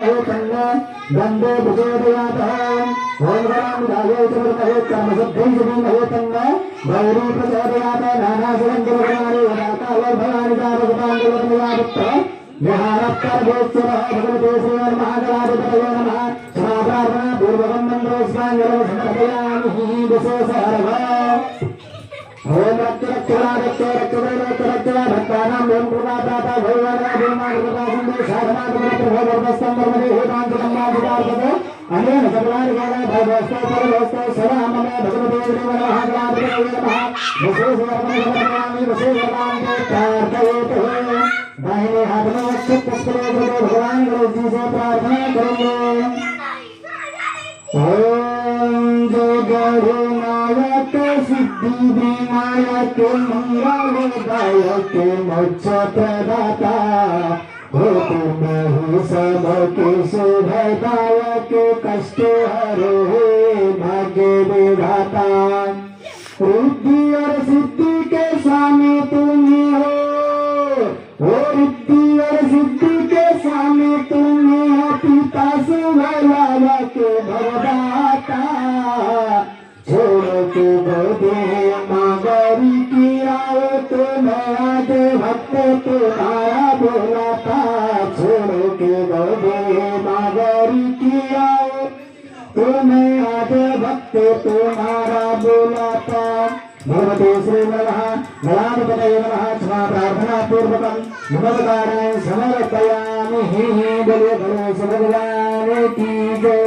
गंधे प्रचोदयातः ओम गणां गाये चमत्कहे कर्मशब्दैः धीमहि तन्नो गौरी प्रचोदयात् नानासुरङ्गवदनानि वदाकालभयानि जातकपाण्डवतमयावत्तः विहारत्तर्भोत्सवः भगवते श्रीमन्महागणाधिपतये नमः समाप्रार्थना पूर्वकं मन्त्रोस्माञ्जलं समर्पयामि विशेषार्घः ओम रक्तरक्तरक्तरक्तरक्तरक्तरक्तरक्तरा भक्तानां ओम कृपादाता भगवान् भगवान् कृपासिन्धु साधनात्मकप्रभवस्तं वर्मणे हेतान्तकम्मादितार्थतो अनेन सर्वाणि गाना भगवस्तो परमस्तो सदाममे भगवते श्रीमन्महागणाधिपतये नमः विशेषवर्णमि विशेषवर्णान्ते प्रार्थयेतु दाहिने हाथ में अक्षत पुष्पले भगवान गणेश जी से प्रार्थना करेंगे। ओम जय गणनायक सिद्धि विनायक मंगलदायक मोक्ष प्रदाता हो तुम ही सबके शुभदायक कष्ट हरो भाग्य विधाता रिद्धि और सिद्धि के स्वामी तुम ही हो रिद्धि और सिद्धि के स्वामी तुम ही हो पिता सुभलायक भवदाता छोड़ो के गोदे मागरी की आओ तुम्हारा दे भक्त तुम्हारा बोलाता छोड़ो के गोदे मागरी की आओ तुम्हारा दे भक्त तुम्हारा बोलाता भगवते श्रीमन्महागणाधिपतये नमः क्षमा प्रार्थना पूर्वकं नमस्कारान् समर्पयामि। बोलिए गणेश भगवान की जय।